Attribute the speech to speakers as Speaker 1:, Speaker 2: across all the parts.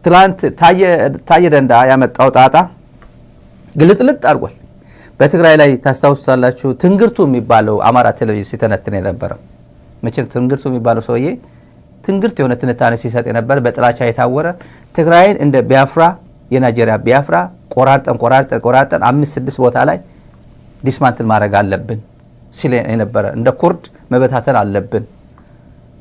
Speaker 1: ትላንት ታየ ደንዳ ያመጣው ጣጣ ግልጥልጥ አድርጓል። በትግራይ ላይ ታስታውሱታላችሁ። ትንግርቱ የሚባለው አማራ ቴሌቪዥን ሲተነትን የነበረ መቼም ትንግርቱ የሚባለው ሰውዬ ትንግርት የሆነ ትንታኔ ሲሰጥ የነበረ በጥላቻ የታወረ ትግራይን እንደ ቢያፍራ የናይጄሪያ ቢያፍራ ቆራርጠን 5-6 ቦታ ላይ ዲስማንትል ማድረግ አለብን ሲል የነበረ እንደ ኩርድ መበታተን አለብን።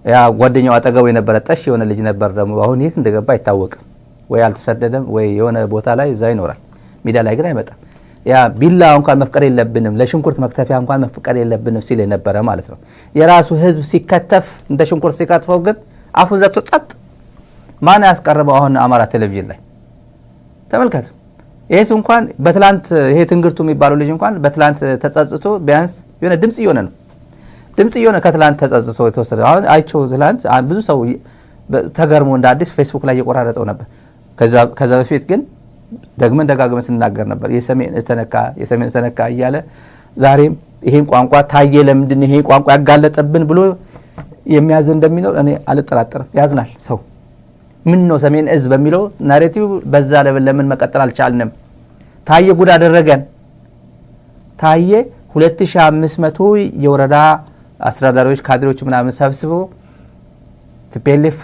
Speaker 1: ያ ጓደኛው አጠገቡ የነበረ ጠሽ የሆነ ልጅ ነበር። ደግሞ አሁን የት እንደገባ አይታወቅም። ወይ አልተሰደደም ወይ የሆነ ቦታ ላይ እዛ ይኖራል። ሚዲያ ላይ ግን አይመጣም። ያ ቢላ እንኳን መፍቀድ የለብንም ለሽንኩርት መክተፊያ እንኳን መፍቀድ የለብንም ሲል የነበረ ማለት ነው። የራሱ ህዝብ ሲከተፍ እንደ ሽንኩርት ሲከትፈው ግን አፉን ዘግቶ ጸጥ። ማን ያስቀርበው? አሁን አማራ ቴሌቪዥን ላይ ተመልከቱ። ይሄስ እንኳን በትላንት ይሄ ትንግርቱ የሚባለው ልጅ እንኳን በትላንት ተጸጽቶ ቢያንስ የሆነ ድምጽ እየሆነ ነው። ድምጽ እየሆነ ከትላንት ተጸጽቶ የተወሰደ አሁን አይቸው። ትላንት ብዙ ሰው ተገርሞ እንደ አዲስ ፌስቡክ ላይ እየቆራረጠው ነበር። ከዛ በፊት ግን ደግመን ደጋግመን ስናገር ነበር የሰሜን ተነካ እያለ ዛሬም ይሄን ቋንቋ ታየ ለምንድን ይሄ ቋንቋ ያጋለጠብን ብሎ የሚያዝ እንደሚኖር እኔ አልጠራጠርም። ያዝናል ሰው ምን ነው ሰሜን እዝ በሚለው ናሬቲቭ በዛ ለምን መቀጠል አልቻልንም? ታየ ጉድ አደረገን። ታየ 2500 የወረዳ አስተዳዳሪዎች ካድሬዎች ምናምን ሰብስቦ ቲፒኤልኤፍ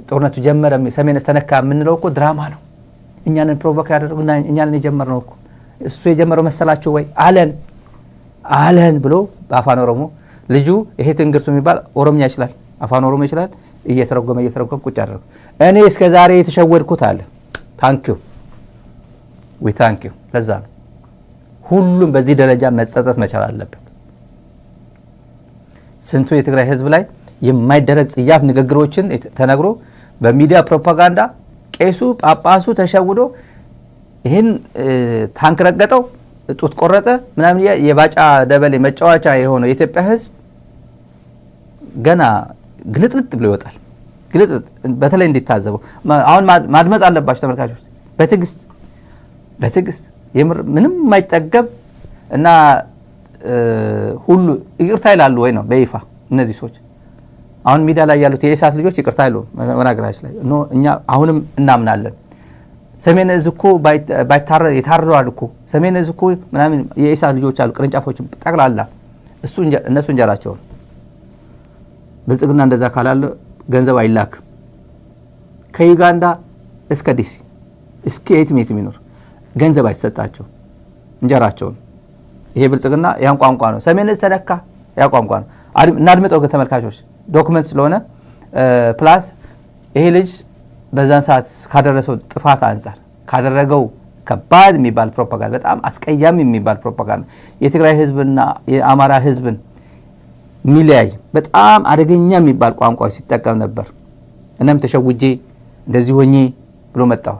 Speaker 1: ጦርነቱ ጀመረ ሰሜን ተነካ የምንለው እኮ ድራማ ነው። እኛንን ፕሮቮክ ያደረጉና እኛንን የጀመርነው እኮ እሱ የጀመረው መሰላችሁ ወይ አለን ብሎ በአፋን ኦሮሞ ልጁ ይሄ ትንግርቱ የሚባል ኦሮምኛ ይችላል፣ አፋን ኦሮሞ ይችላል። እየተረጎመ ቁጭ አደረገ። እኔ እስከ ዛሬ የተሸወድኩት አለ። ታንኪዩ ለዛ ነው ሁሉም በዚህ ደረጃ መጸጸት መቻል አለበት። ስንቱ የትግራይ ህዝብ ላይ የማይደረግ ጽያፍ ንግግሮችን ተነግሮ በሚዲያ ፕሮፓጋንዳ ቄሱ ጳጳሱ ተሸውዶ ይሄን ታንክ ረገጠው ጡት ቆረጠ ምናምን የባጫ ደበሌ መጫወቻ የሆነው የኢትዮጵያ ህዝብ ገና ግልጥልጥ ብሎ ይወጣል። ግልጥልጥ በተለይ እንዲታዘበው አሁን ማድመጥ አለባችሁ ተመልካቾች። በትግስት ምንም የማይጠገብ እና ሁሉ ይቅርታ ይላሉ ወይ ነው በይፋ እነዚህ ሰዎች። አሁን ሚዲያ ላይ ያሉት የኢሳት ልጆች ይቅርታ ይሉ መናገራችን ላይ እኛ አሁንም እናምናለን። ሰሜን እዝ እኮ የታረዋል እኮ ሰሜን እዝ እኮ ምናምን የኢሳት ልጆች አሉ ቅርንጫፎች ጠቅላላ እነሱ እንጀራቸው ነው። ብልጽግና እንደዛ ካላለ ገንዘብ አይላክ ከዩጋንዳ እስከ ዲሲ እስከ የትም ይኖር ገንዘብ አይሰጣቸው እንጀራቸው ነው። ይሄ ብልጽግና ያን ቋንቋ ነው። ሰሜን እዝ ተነካ ያ ቋንቋ ነው። እናድምጠው ተመልካቾች ዶክመንት ስለሆነ ፕላስ ይሄ ልጅ በዛን ሰዓት ካደረሰው ጥፋት አንፃር ካደረገው ከባድ የሚባል ፕሮፓጋንዳ በጣም አስቀያሚ የሚባል ፕሮፓጋንዳ የትግራይ ህዝብና የአማራ ህዝብን ሚሊያይ በጣም አደገኛ የሚባል ቋንቋ ሲጠቀም ነበር። እነም ተሸውጄ እንደዚህ ሆኜ ብሎ መጣው።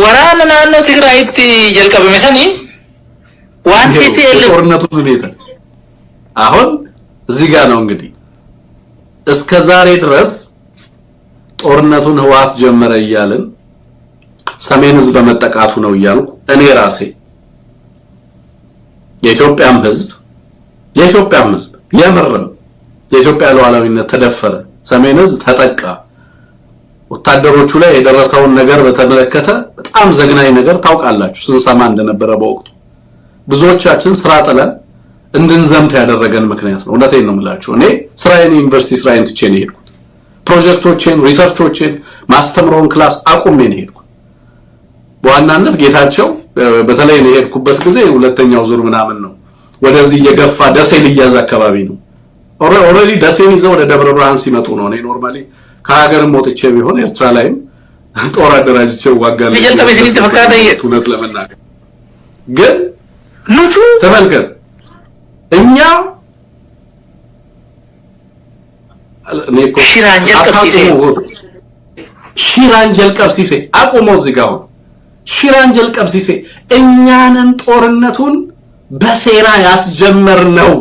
Speaker 2: ወራና ነው ትግራይት ጀልቀበ መሰኒ ዋንቲቲ
Speaker 3: ጦርነቱ ሁኔታ አሁን እዚህ ጋር ነው እንግዲህ እስከ ዛሬ ድረስ ጦርነቱን ህዋት ጀመረ እያልን ሰሜን ህዝብ በመጠቃቱ ነው እያልኩ እኔ ራሴ የኢትዮጵያም ህዝብ የምርም የኢትዮጵያ ሉዓላዊነት ተደፈረ፣ ሰሜን ህዝብ ተጠቃ፣ ወታደሮቹ ላይ የደረሰውን ነገር በተመለከተ በጣም ዘግናኝ ነገር ታውቃላችሁ ስንሰማ እንደነበረ በወቅቱ ብዙዎቻችን ስራ ጥለን እንድንዘምት ያደረገን ምክንያት ነው። እውነቴን ነው የምላችሁ። እኔ ስራዬን ዩኒቨርሲቲ ስራዬን ትቼ ነው የሄድኩት። ፕሮጀክቶችን ሪሰርቾችን ማስተምረውን ክላስ አቁሜ ነው የሄድኩት። በዋናነት ጌታቸው በተለይ ነው የሄድኩበት ጊዜ ሁለተኛው ዙር ምናምን ነው ወደዚህ የገፋ ደሴ ልያዝ አካባቢ ነው። ኦሬዲ ደሴን ይዘው ወደ ደብረ ብርሃን ሲመጡ ነው። እኔ ኖርማሊ ከሀገርም ወጥቼ ቢሆን ኤርትራ ላይም ጦር አደራጅቼው ዋጋለሁ እውነት ለመናገር ግን ሉቱ ተመልከት እኛ ሺራንጀል ቀብሲሴ አቆመው ዝጋው ሺራንጀል ቀብሲሴ እኛንን ጦርነቱን በሴራ ያስጀመርነው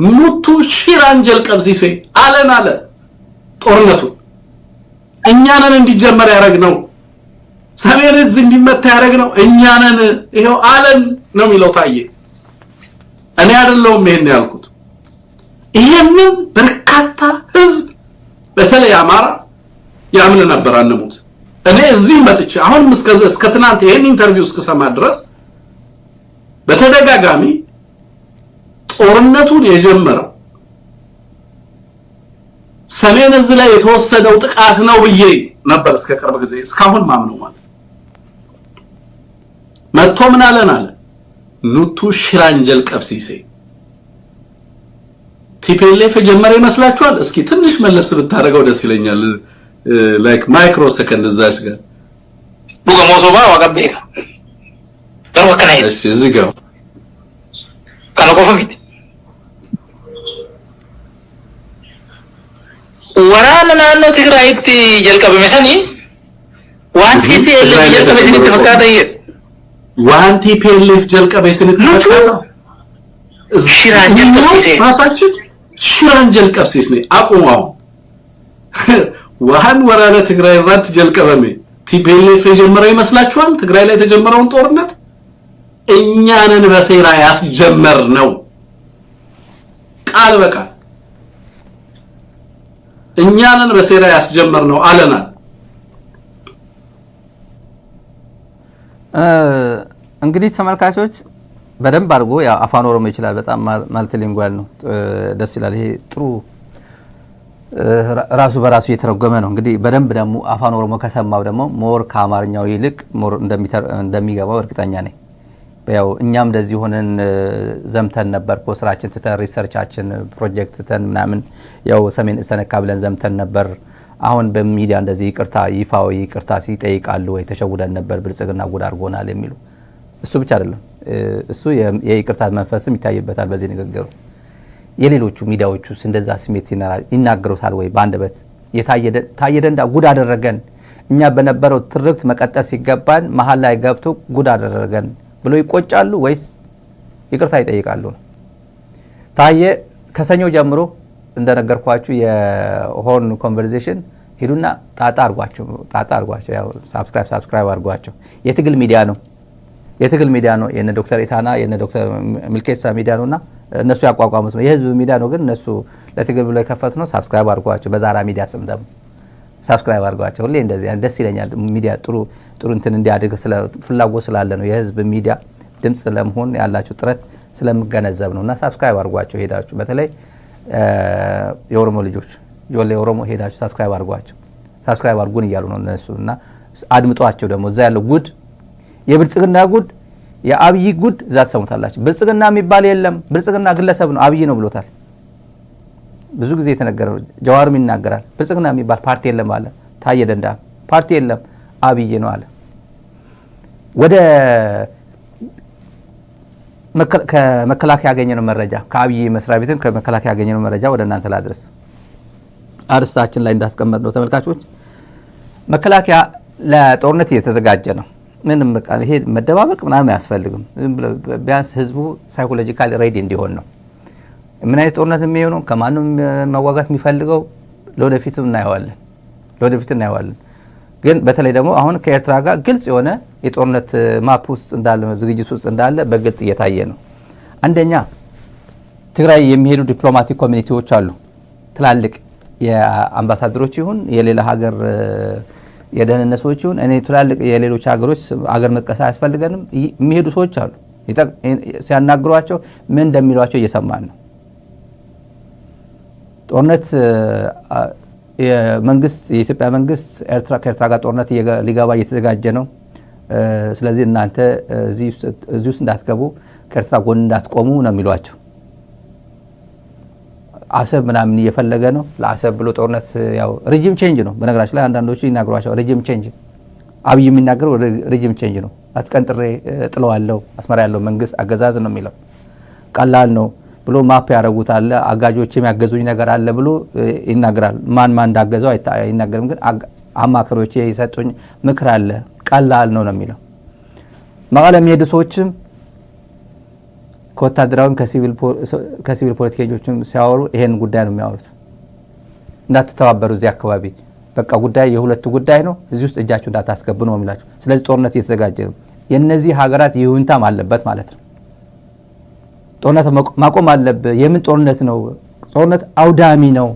Speaker 3: ሙቱ ሺራንጀል ቀብሲሴ አለ ጦርነቱ እኛንን እንዲጀመር ያረግነው ሰሜን እዝ እንዲመታ ያረግነው እኛንን ይሄው አለን ነው የሚለው ታየ። እኔ አይደለሁም ይሄን ያልኩት። ይሄንን በርካታ ህዝብ በተለይ አማራ ያምን ነበር አንሙት። እኔ እዚህ መጥቼ አሁን እስከ ትናንት ይሄን ኢንተርቪው እስከሰማ ድረስ በተደጋጋሚ ጦርነቱን የጀመረው ሰሜን እዝ ላይ የተወሰደው ጥቃት ነው ብዬ ነበር እስከ ቅርብ ጊዜ እስካሁን ማምነው ማለት መጥቶ ምን አለ ኑቱ ሽራንጀል ቀብሲሴ ቲፒኤልኤፍ ጀመረ ይመስላችኋል? እስኪ ትንሽ መለስ ብታረጋው ደስ ይለኛል። ላይክ ማይክሮ ሰከንድ እዛች ጋር
Speaker 2: ቡጋሞሶባ ዋጋቤ
Speaker 3: እሺ እዚህ ጋር
Speaker 2: ካለቆፈሚት ወራና ናኖ ትግራይት ጀልቀበመሰኒ ዋንቲ ቲፒኤልኤፍ ጀልቀበሰኒ ተፈካተየ
Speaker 3: ዋንቲ ቲፒኤልኤፍ ጀልቀበሰኒ ተፈካተ
Speaker 2: ሽራንጀል ቀብሲሴ
Speaker 3: ማሳችን ሽራንጀል ቀብሲስ ነው አቁማው ዋን ወራለ ትግራይ ራት ጀልቀበሜ ቲፒኤልኤፍ የጀመረው ይመስላችኋል? ትግራይ ላይ የተጀመረውን ጦርነት እኛንን በሴራ ያስጀመር ነው ቃል በቃል እኛንን በሴራ ያስጀመር ነው አለናል።
Speaker 1: እንግዲህ ተመልካቾች በደንብ አድርጎ ያው አፋን ኦሮሞ ይችላል። በጣም ማልቲሊንጓል ነው። ደስ ይላል። ይሄ ጥሩ ራሱ በራሱ እየተረጎመ ነው። እንግዲህ በደንብ ደግሞ አፋን ኦሮሞ ከሰማው ደግሞ ሞር ከአማርኛው ይልቅ ሞር እንደሚገባው እርግጠኛ ነኝ። ያው እኛም እንደዚህ ሆነን ዘምተን ነበር እኮ ስራችን ትተን ሪሰርቻችን ፕሮጀክት ትተን ምናምን ያው ሰሜን እስተነካ ብለን ዘምተን ነበር። አሁን በሚዲያ እንደዚህ ይቅርታ ይፋው ይቅርታ ሲጠይቃሉ ወይ ተሸውደን ነበር ብልጽግና ጉድ አድርጎናል የሚሉ እሱ ብቻ አይደለም። እሱ የይቅርታ መንፈስም ይታይበታል በዚህ ንግግሩ። የሌሎቹ ሚዲያዎቹስ እንደዛ ስሜት ይናገሩታል ወይ? በአንደበት ታየደንዳ ጉድ አደረገን እኛ በነበረው ትርክት መቀጠል ሲገባን መሀል ላይ ገብቶ ጉድ አደረገን ብሎ ይቆጫሉ ወይስ ይቅርታ ይጠይቃሉ? ታየ ከሰኞ ጀምሮ እንደነገርኳችሁ የሆርን ኮንቨርሴሽን ሂዱና ጣጣ አርጓቸው ያው ሳብስክራይብ አርጓቸው። የትግል ሚዲያ ነው የነ ዶክተር ኢታና የነ ዶክተር ሚልኬሳ ሚዲያ ነውና እነሱ ያቋቋሙት ነው። የህዝብ ሚዲያ ነው ግን እነሱ ለትግል ብሎ የከፈቱ ነው። ሳብስክራይብ አርጓቸው። በዛራ ሚዲያ ስም ደግሞ ሳብስክራይብ አርጓቸው። ሁሌ እንደዚህ ደስ ይለኛል። ሚዲያ ጥሩ እንትን እንዲያድግ ፍላጎት ስላለ ነው። የህዝብ ሚዲያ ድምጽ ለመሆን ያላችሁ ጥረት ስለምገነዘብ ነውና ሳብስክራይብ አርጓቸው። ሄዳችሁ በተለይ የኦሮሞ ልጆች ጆሌ ኦሮሞ ሄዳችሁ ሳብስክራይብ አርጓቸው። ሳብስክራይብ አርጉን እያሉ ነው እነሱና አድምጧቸው። ደግሞ እዛ ያለው ጉድ የብልጽግና ጉድ የአብይ ጉድ እዛ ተሰሙታላችሁ። ብልጽግና የሚባል የለም። ብልጽግና ግለሰብ ነው። አብይ ነው ብሎታል። ብዙ ጊዜ የተነገረው ጀዋርም ይናገራል። ብልጽግና የሚባል ፓርቲ የለም አለ ታየ ደንዳ። ፓርቲ የለም አብይ ነው አለ። ወደ ከመከላከያ ያገኘነው መረጃ ከአብይ መስሪያ ቤትም ከመከላከያ ያገኘነው መረጃ ወደ እናንተ ላድረስ። አርስታችን ላይ እንዳስቀመጥነው ተመልካቾች መከላከያ ለጦርነት እየተዘጋጀ ነው። ምንም በቃ ይሄ መደባበቅ ምናምን አያስፈልግም። ቢያንስ ህዝቡ ሳይኮሎጂካሊ ሬዲ እንዲሆን ነው። ምን አይነት ጦርነት የሚሆነው ከማንም መዋጋት የሚፈልገው ለወደፊቱ እናየዋለን። ግን በተለይ ደግሞ አሁን ከኤርትራ ጋር ግልጽ የሆነ የጦርነት ማፕ ውስጥ እንዳለ ዝግጅት ውስጥ እንዳለ በግልጽ እየታየ ነው። አንደኛ ትግራይ የሚሄዱ ዲፕሎማቲክ ኮሚኒቲዎች አሉ። ትላልቅ የአምባሳደሮች ይሁን የሌላ ሀገር የደህንነት ሰዎች ይሁን እኔ ትላልቅ የሌሎች ሀገሮች አገር መጥቀስ አያስፈልገንም የሚሄዱ ሰዎች አሉ። ሲያናግሯቸው ምን እንደሚሏቸው እየሰማን ነው። ጦርነት የኢትዮጵያ መንግስት ከኤርትራ ጋር ጦርነት ሊገባ እየተዘጋጀ ነው። ስለዚህ እናንተ እዚህ ውስጥ እንዳትገቡ ከኤርትራ ጎን እንዳትቆሙ ነው የሚሏቸው። አሰብ ምናምን እየፈለገ ነው። ለአሰብ ብሎ ጦርነት ያው ሪጂም ቼንጅ ነው። በነገራችን ላይ አንዳንዶቹ ይናገሯቸው ሪጂም ቼንጅ አብይ የሚናገረው ሪጂም ቼንጅ ነው። አስቀንጥሬ ጥለዋለሁ አስመራ ያለው መንግስት አገዛዝ ነው የሚለው። ቀላል ነው ብሎ ማፕ ያደርጉታል። አጋጆች የሚያገዙኝ ነገር አለ ብሎ ይናገራል። ማን እንዳገዘው አይናገርም። ግን አማካሪዎች የሰጡኝ ምክር አለ ቀላል ነው የሚለው። መቀለ የሚሄዱ ሰዎችም ከወታደራዊም ከሲቪል ፖለቲከኞችም ሲያወሩ ይሄን ጉዳይ ነው የሚያወሩት። እንዳትተባበሩ እዚህ አካባቢ በቃ ጉዳይ የሁለቱ ጉዳይ ነው። እዚህ ውስጥ እጃችሁ እንዳታስገቡ ነው የሚላቸው። ስለዚህ ጦርነት እየተዘጋጀ ነው። የነዚህ ሀገራት ይሁንታም አለበት ማለት ነው። ጦርነት ማቆም አለበት። የምን ጦርነት ነው? ጦርነት አውዳሚ ነው።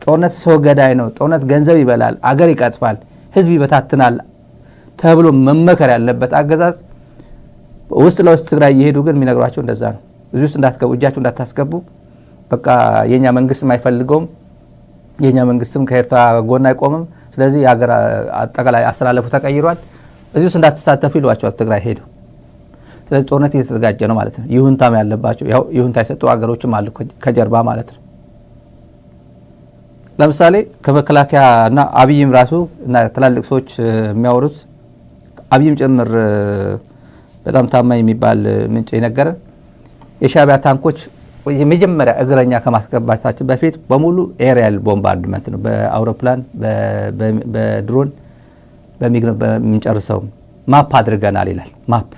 Speaker 1: ጦርነት ሰው ገዳይ ነው፣ ጦርነት ገንዘብ ይበላል፣ አገር ይቀጥፋል፣ ህዝብ ይበታትናል ተብሎ መመከር ያለበት አገዛዝ ውስጥ ለውስጥ ትግራይ እየሄዱ ግን የሚነግሯቸው እንደዛ ነው። እዚህ ውስጥ እንዳትገቡ፣ እጃችሁ እንዳታስገቡ፣ በቃ የኛ መንግስትም አይፈልገውም፣ የኛ መንግስትም ከኤርትራ ጎን አይቆምም፣ ስለዚህ የሀገር አጠቃላይ አስተላለፉ ተቀይሯል፣ እዚህ ውስጥ እንዳትሳተፉ ይሏቸዋል ትግራይ ሄዱ። ስለዚህ ጦርነት እየተዘጋጀ ነው ማለት ነው። ይሁንታም ያለባቸው ያው ይሁንታ የሰጡ ሀገሮችም አሉ ከጀርባ ማለት ነው። ለምሳሌ ከመከላከያ እና አብይም ራሱ እና ትላልቅ ሰዎች የሚያወሩት አብይም ጭምር በጣም ታማኝ የሚባል ምንጭ የነገረን የሻዕቢያ ታንኮች የመጀመሪያ እግረኛ ከማስገባታችን በፊት በሙሉ ኤሪያል ቦምባርድመንት ነው፣ በአውሮፕላን በድሮን በሚጨርሰው ማፕ አድርገናል ይላል። ማፕ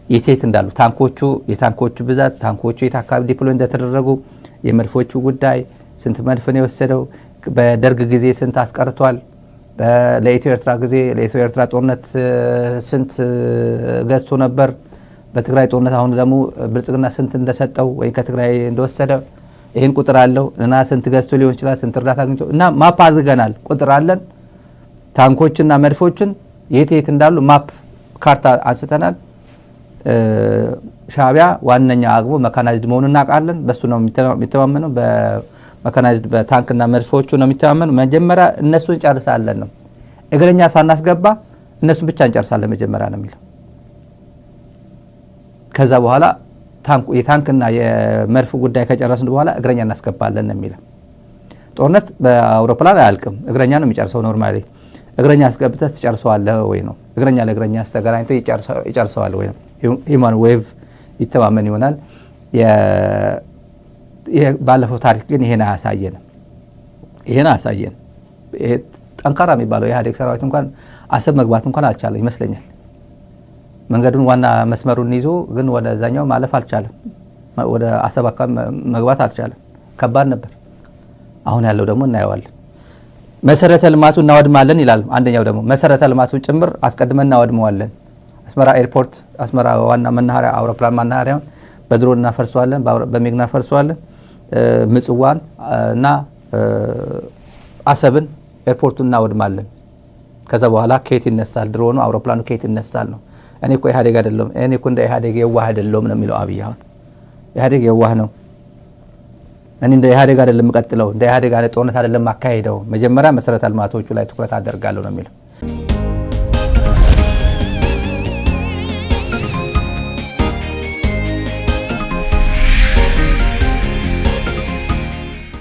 Speaker 1: የት እንዳሉ ታንኮቹ፣ የታንኮቹ ብዛት፣ ታንኮቹ የት አካባቢ ዲፕሎይ እንደተደረጉ፣ የመድፎቹ ጉዳይ ስንት መድፍ ነው የወሰደው፣ በደርግ ጊዜ ስንት አስቀርቷል፣ ለኢትዮ ኤርትራ ጊዜ ለኢትዮ ኤርትራ ጦርነት ስንት ገዝቶ ነበር፣ በትግራይ ጦርነት አሁን ደግሞ ብልጽግና ስንት እንደሰጠው ወይ ከትግራይ እንደወሰደ ይህን ቁጥር አለው እና ስንት ገዝቶ ሊሆን ይችላል፣ ስንት እርዳታ አግኝቶ እና ማፕ አድርገናል። ቁጥር አለን። ታንኮችና መድፎችን የት እንዳሉ ማፕ ካርታ አንስተናል። ሻዕቢያ ዋነኛ አቅሙ መካናይዝድ መሆኑን እናውቃለን። በሱ ነው የሚተማመነው። በመካናይዝድ በታንክና መድፎቹ ነው የሚተማመነው። መጀመሪያ እነሱን እንጨርሳለን ነው፣ እግረኛ ሳናስገባ እነሱን ብቻ እንጨርሳለን መጀመሪያ ነው የሚለው። ከዛ በኋላ የታንክና የመድፍ ጉዳይ ከጨረስን በኋላ እግረኛ እናስገባለን ነው የሚለው። ጦርነት በአውሮፕላን አያልቅም፣ እግረኛ ነው የሚጨርሰው። ኖርማሊ እግረኛ አስገብተህ ትጨርሰዋለህ ወይ ነው። እግረኛ ለእግረኛ አስተገናኝቶ ይጨርሰዋል ወይ ነው። ሂውማን ዌቭ ይተማመን ይሆናል። ባለፈው ታሪክ ግን ይሄን አያሳየንም። ጠንካራ የሚባለው የኢህአዴግ ሰራዊት እንኳን አሰብ መግባት እንኳን አልቻለም ይመስለኛል። መንገዱን ዋና መስመሩን ይዞ ግን ወደዛኛው ማለፍ አልቻለም። ወደ አሰብ አካባቢ መግባት አልቻለም። ከባድ ነበር። አሁን ያለው ደግሞ እናየዋለን። መሰረተ ልማቱ እናወድማለን ይላል። አንደኛው ደግሞ መሰረተ ልማቱን ጭምር አስቀድመን እናወድመዋለን። አስመራ ኤርፖርት፣ አስመራ ዋና መናኸሪያ፣ አውሮፕላን መናኸሪያውን በድሮን እናፈርሰዋለን፣ በሚግ እናፈርሰዋለን። ምጽዋን እና አሰብን ኤርፖርቱን እናወድማለን። ከዛ በኋላ ከየት ይነሳል ድሮኑ አውሮፕላኑ ከየት ይነሳል ነው። እኔ እኮ ኢህአዴግ አይደለም፣ እኔ እኮ እንደ ኢህአዴግ የዋህ አይደለም ነው የሚለው አብይ። አሁን ኢህአዴግ የዋህ ነው፣ እኔ እንደ ኢህአዴግ አይደለም የምቀጥለው፣ እንደ ኢህአዴግ ጦርነት አይደለም አካሄደው፣ መጀመሪያ መሰረተ ልማቶቹ ላይ ትኩረት አደርጋለሁ ነው የሚለው።